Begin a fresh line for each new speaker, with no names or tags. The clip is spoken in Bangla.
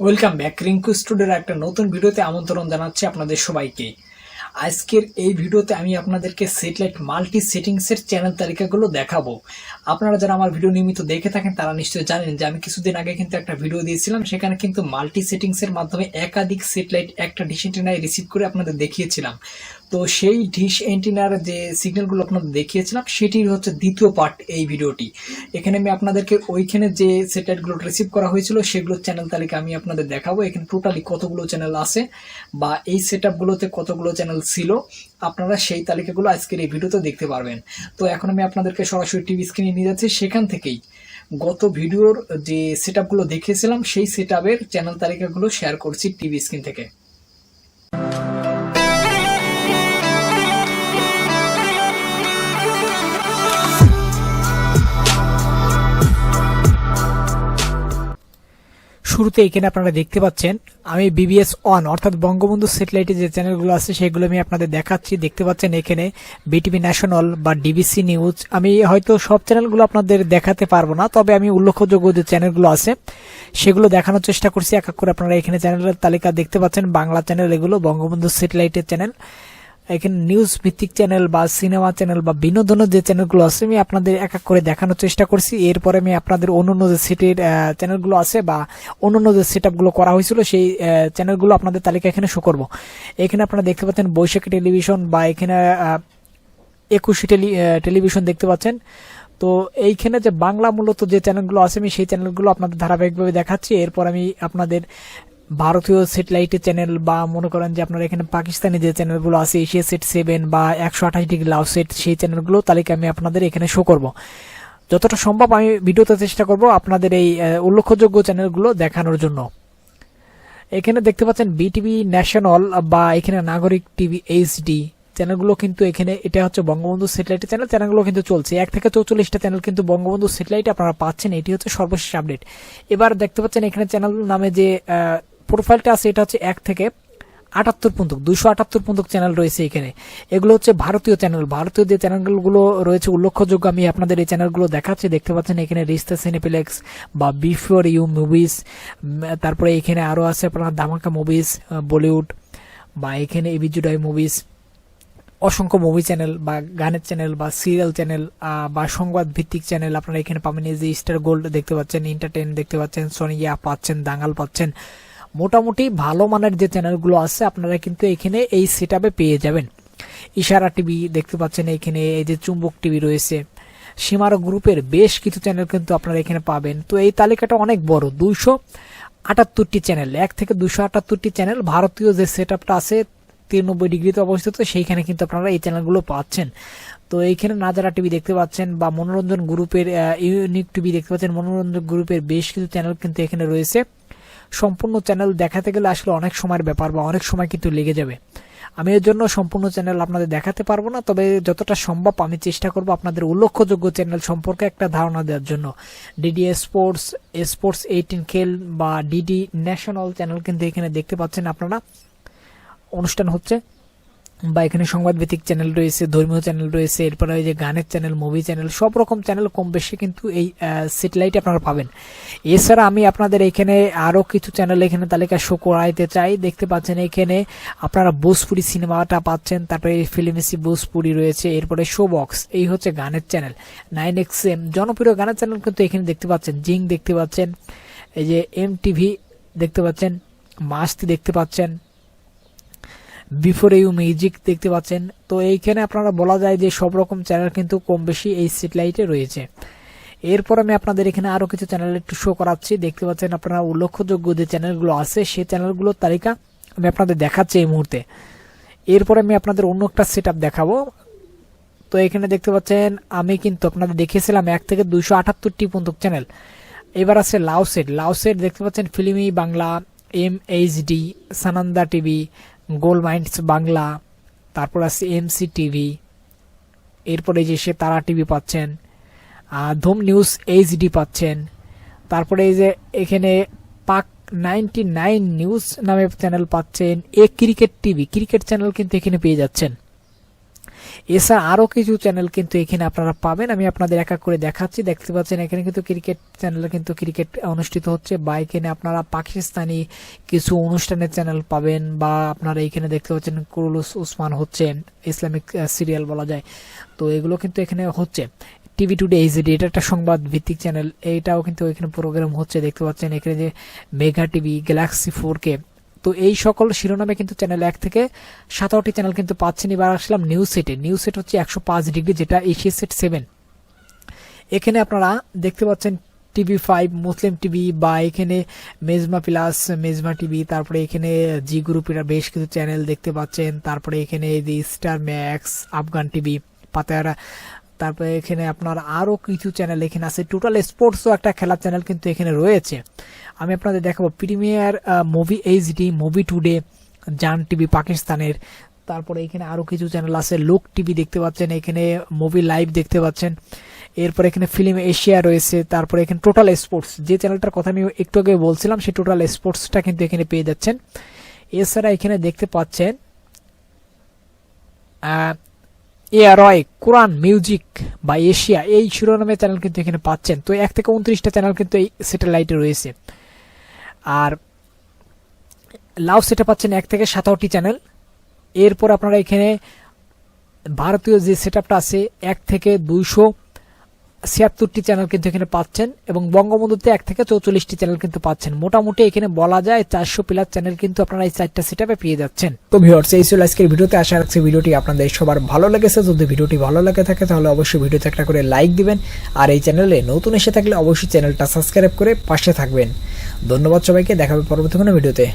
ওয়েলকাম ব্যাক রিঙ্কু স্টুডিওর একটা নতুন ভিডিওতে আমন্ত্রণ জানাচ্ছি আপনাদের সবাইকে। আজকের এই ভিডিওতে আমি আপনাদেরকে স্যাটেলাইট মাল্টি সেটিংসের চ্যানেল তালিকাগুলো দেখাবো। আপনারা যারা আমার ভিডিও নিয়মিত দেখে থাকেন তারা নিশ্চয়ই জানেন যে আমি কিছুদিন আগে কিন্তু একটা ভিডিও দিয়েছিলাম, সেখানে কিন্তু মাল্টি সেটিংসের মাধ্যমে একাধিক স্যাটেলাইট একটা ডিশ অ্যান্টেনায় রিসিভ করে আপনাদের দেখিয়েছিলাম। তো সেই ডিশ অ্যান্টেনার যে সিগন্যালগুলো আপনাদের দেখিয়েছিলাম সেটির হচ্ছে দ্বিতীয় পার্ট এই ভিডিওটি। এখানে আমি আপনাদেরকে ওইখানে যে স্যাটেলাইটগুলো রিসিভ করা হয়েছিল সেগুলোর চ্যানেল তালিকা আমি আপনাদের দেখাবো। এখানে টোটালি কতগুলো চ্যানেল আছে বা এই সেটআপগুলোতে কতগুলো চ্যানেল ছিল, আপনারা সেই তালিকাগুলো আজকের এই ভিডিওতে দেখতে পারবেন। তো এখন আমি আপনাদেরকে সরাসরি টিভি স্ক্রিনে নিয়ে যাচ্ছি, সেখান থেকেই গত ভিডিওর যে সেটআপগুলো দেখিয়েছিলাম সেই সেটআপের চ্যানেল তালিকাগুলো শেয়ার করছি টিভি স্ক্রিন থেকে। শুরুতে এখানে আপনারা দেখতে পাচ্ছেন আমি বিবিএস ওয়ান অর্থাৎ বঙ্গবন্ধু স্যাটেলাইটে যে চ্যানেলগুলো আছে সেগুলো আমি আপনাদের দেখাচ্ছি। দেখতে পাচ্ছেন এখানে বিটিভি ন্যাশনাল বা ডিবিসি নিউজ। আমি হয়তো সব চ্যানেলগুলো আপনাদের দেখাতে পারবো না, তবে আমি উল্লেখযোগ্য যে চ্যানেলগুলো আছে সেগুলো দেখানোর চেষ্টা করছি এক এক করে। আপনারা এখানে চ্যানেলের তালিকা দেখতে পাচ্ছেন, বাংলা চ্যানেল এগুলো বঙ্গবন্ধু স্যাটেলাইটের চ্যানেল। এখানে নিউজ ভিত্তিক চ্যানেল বা সিনেমা চ্যানেল বা বিনোদনের যে চ্যানেলগুলো আছে আমি আপনাদের এক এক করে দেখানোর চেষ্টা করছি। এরপরে আমি আপনাদের অন্যান্য যে সিটির চ্যানেলগুলো আছে বা অন্যান্য যে সেটআপগুলো করা হয়েছিল সেই চ্যানেলগুলো আপনাদের তালিকা এখানে শো করব। এখানে আপনারা দেখতে পাচ্ছেন বৈশাখী টেলিভিশন বা এখানে 21 টেলিভিশন দেখতে পাচ্ছেন। তো এইখানে যে বাংলা মূলত যে চ্যানেলগুলো আছে আমি সেই চ্যানেলগুলো আপনাদের ধারাবাহিকভাবে দেখাচ্ছি। এরপর আমি আপনাদের ভারতীয় স্যাটেলাইটের চ্যানেল বা মনে করেন যে আপনারা এখানে পাকিস্তানি যে চ্যানেলগুলো আছে এশিয়া সেট 7 বা 128 ডিগ্রি লাভ সেট সেই চ্যানেলগুলো তালিকা আমি আপনাদের এখানে শো করব। যতটা সম্ভব আমি ভিডিওতে চেষ্টা করব আপনাদের এই উল্লেখযোগ্য চ্যানেলগুলো দেখানোর জন্য। এখানে দেখতে পাচ্ছেন বিটিভি ন্যাশনাল বা এখানে নাগরিক টিভি এইচডি চ্যানেলগুলো কিন্তু এখানে এটা হচ্ছে বঙ্গবন্ধু স্যাটেলাইটের চ্যানেলগুলো কিন্তু চলছে। 1 থেকে 44টা চ্যানেল কিন্তু বঙ্গবন্ধু স্যাটেলাইটে আপনারা পাচ্ছেন। এটি হচ্ছে সর্বশেষ আপডেট। এবার দেখতে পাচ্ছেন এখানে চ্যানেল নামে যে প্রোফাইলটা আছে এটা হচ্ছে 1 থেকে 78 পর্যন্ত 278 পর্যন্ত চ্যানেল রয়েছে এখানে। এগুলো হচ্ছে ভারতীয় চ্যানেল। ভারতীয় যে চ্যানেলগুলো রয়েছে উল্লেখযোগ্য আমি আপনাদের এই চ্যানেলগুলো দেখাচ্ছি। দেখতে পাচ্ছেন এখানে রিস্তা সিনেপ্লেক্স বা বিফোর ইউ মুভিজ, তারপরে এখানে আরো আছে আপনার ধামাকা মুভিজ বলিউড বা এখানে এবিজুডাই মুভিজ, অসংখ্য মুভি চ্যানেল বা গানের চ্যানেল বা সিরিয়াল চ্যানেল বা সংবাদ ভিত্তিক চ্যানেল আপনারা এখানে পাবেন। এই যে স্টার গোল্ড দেখতে পাচ্ছেন, এন্টারটেইন দেখতে পাচ্ছেন, সোনিয়া পাচ্ছেন, দাঙ্গাল পাচ্ছেন। মোটামুটি ভালো মানের যে চ্যানেলগুলো আছে আপনারা কিন্তু এখানে এই সেটআপে পেয়ে যাবেন। ইশারা টিভি দেখতে পাচ্ছেন এখানে, এই যে চুম্বক টিভি রয়েছে, সীমার গ্রুপের বেশ কিছু চ্যানেল কিন্তু আপনারা এখানে পাবেন। তো এই তালিকাটা অনেক বড়, 278টি চ্যানেল, 1 থেকে 278টি চ্যানেল। ভারতীয় যে সেটআপটা আছে 93 ডিগ্রিতে অবস্থিত, সেইখানে কিন্তু আপনারা এই চ্যানেলগুলো পাচ্ছেন। তো এইখানে নাজারা টিভি দেখতে পাচ্ছেন বা মনোরঞ্জন গ্রুপের ইউনিক টিভি দেখতে পাচ্ছেন। মনোরঞ্জন গ্রুপের বেশ কিছু চ্যানেল কিন্তু এখানে রয়েছে। সম্পূর্ণ চ্যানেল দেখাতে গেলে আসলে অনেক সময়ের ব্যাপার বা অনেক সময় কিন্তু লেগে যাবে। আমি এর জন্য সম্পূর্ণ চ্যানেল আপনাদের দেখাতে পারবো না, তবে যতটা সম্ভব আমি চেষ্টা করব আপনাদের উল্লেখযোগ্য চ্যানেল সম্পর্কে একটা ধারণা দেওয়ার জন্য। ডিডি স্পোর্টস, স্পোর্টস 18 খেল বা ডিডি ন্যাশনাল চ্যানেল কিন্তু এখানে দেখতে পাচ্ছেন আপনারা, অনুষ্ঠান হচ্ছে। বা এখানে সংবাদ ভিত্তিক চ্যানেল রয়েছে, ধর্মীয় চ্যানেল রয়েছে, এরপরে এই যে গানের চ্যানেল, মুভি চ্যানেল, সব রকম চ্যানেল কম বেশি কিন্তু এই স্যাটেলাইটে আপনারা পাবেন। এছাড়া আমি আপনাদের এখানে আরো কিছু চ্যানেল এখানে তালিকা শো করাইতে চাই। দেখতে পাচ্ছেন এখানে আপনারা ভোজপুরি সিনেমাটা পাচ্ছেন, তারপরে ফিল্মেসি ভোজপুরি রয়েছে, এরপরে শো বক্স, এই হচ্ছে গানের চ্যানেল। 9XM জনপ্রিয় গানের চ্যানেল কিন্তু এখানে দেখতে পাচ্ছেন। জিং দেখতে পাচ্ছেন, এই যে MTV দেখতে পাচ্ছেন, মাস্তি দেখতে পাচ্ছেন, বিফোর ইউ মিউজিক দেখতে পাচ্ছেন। তো এইখানে আপনারা বলা যায় যে সব রকম চ্যানেল কিন্তু কম বেশি এই স্যাটেলাইটে রয়েছে। এরপর আমি আপনাদের এখানে আরো কিছু চ্যানেল একটু শো করাচ্ছি। দেখতে পাচ্ছেন আপনারা উল্লেখযোগ্য যে চ্যানেলগুলো আছে সেই চ্যানেলগুলোর তালিকা আমি আপনাদের দেখাচ্ছি এই মুহূর্তে। এরপর আমি আপনাদের অন্য একটা সেটআপ দেখাবো। তো এখানে দেখতে পাচ্ছেন আমি কিন্তু আপনাদের দেখিয়েছিলাম 1 থেকে 278টি পর্যন্ত চ্যানেল। এবার আছে লাউ সেট দেখতে পাচ্ছেন, Filmy Bangla, MHD, Sananda TV, Goldmines Bangla, তারপর আছে MC টিভি, এরপরে যে সে তারা টিভি পাচ্ছেন, ধুম নিউজ HD পাচ্ছেন, তারপরে এই যে এখানে পাক 99 নিউজ নামে চ্যানেল পাচ্ছেন। ক্রিকেট টিভি, ক্রিকেট চ্যানেল কিন্তু এখানে পেয়ে যাচ্ছেন। এছাড়া আরও কিছু চ্যানেল কিন্তু এখানে আপনারা পাবেন, আমি আপনাদের এক এক করে দেখাচ্ছি। দেখতে পাচ্ছেন এখানে কিন্তু ক্রিকেট চ্যানেলে কিন্তু ক্রিকেট অনুষ্ঠিত হচ্ছে, বা এখানে আপনারা পাকিস্তানি কিছু অনুষ্ঠানের চ্যানেল পাবেন, বা আপনারা এখানে দেখতে পাচ্ছেন কুরুলুস উসমান হচ্ছে, ইসলামিক সিরিয়াল বলা যায়, তো এগুলো কিন্তু এখানে হচ্ছে। টিভি টুডে এইচডি, এটা একটা সংবাদ ভিত্তিক চ্যানেল, এইটাও কিন্তু এখানে প্রোগ্রাম হচ্ছে। দেখতে পাচ্ছেন এখানে যে মেগা টিভি, গ্যালাক্সি 4K, তো এই সকল শিরোনামে কিন্তু চ্যানেল 1 থেকে 17টি চ্যানেল কিন্তু পাচ্ছেন। এবার আসলাম নিউজ সেটে। নিউজ সেট হচ্ছে 105 ডিগ্রি, যেটা এশিয়া সেট 7। এখানে আপনারা দেখতে পাচ্ছেন TV5, মুসলিম টিভি, বা এখানে মেজমা প্লাস, মেজমা টিভি, তারপরে এখানে জি গ্রুপের বেশ কিছু চ্যানেল দেখতে পাচ্ছেন। তারপরে এখানে স্টার ম্যাক্স, আফগান টিভি, পাতায়ারা, তারপরে এখানে আপনার আরও কিছু চ্যানেল এখানে আছে। টোটাল স্পোর্টসও একটা খেলার চ্যানেল কিন্তু এখানে রয়েছে। আমি আপনাদের দেখাবো premier movie HD, movie today, জান টিভি পাকিস্তানের, তারপরে এখানে আরও কিছু চ্যানেল আছে। লোক টিভি দেখতে পাচ্ছেন, এখানে মুভি লাইভ দেখতে পাচ্ছেন, এরপর এখানে ফিল্ম এশিয়া রয়েছে, তারপরে এখানে টোটাল স্পোর্টস, যে চ্যানেলটার কথা আমি একটু আগে বলছিলাম, সেই টোটাল স্পোর্টসটা কিন্তু এখানে পেয়ে যাচ্ছেন। এছাড়া এখানে দেখতে পাচ্ছেন এআরওয়াই, কোরআন মিউজিক বা এশিয়া, এই শিরোনামের চ্যানেল কিন্তু এখানে পাচ্ছেন। তো 1 থেকে 29টা চ্যানেল কিন্তু এই স্যাটেলাইটে রয়েছে। আর লাভ সেটে পাচ্ছেন 1 থেকে 17টি চ্যানেল। এরপর আপনারা এখানে ভারতীয় যে সেটআপটা আছে 1 থেকে 276টি চ্যানেল কিন্তু এখানে পাচ্ছেন, এবং বঙ্গবন্ধুতে 1 থেকে 44টি চ্যানেল কিন্তু পাচ্ছেন। মোটামুটি এখানে বলা যায় 400 প্লাস চ্যানেল কিন্তু আপনারা এই 4টা সেটআপে পেয়ে যাচ্ছেন। তো ভিউয়ার্স, এই ছিল আজকের ভিডিওতে। আশা রাখছি ভিডিওটি আপনাদের সবার ভালো লেগেছে। যদি ভিডিওটি ভালো লাগে থাকে তাহলে অবশ্যই ভিডিওতে একটা করে লাইক দিবেন, আর এই চ্যানেলে নতুন এসে থাকলে অবশ্যই চ্যানেলটা সাবস্ক্রাইব করে পাশে থাকবেন। ধন্যবাদ সবাইকে, দেখা হবে পরবর্তী কোনো ভিডিওতে।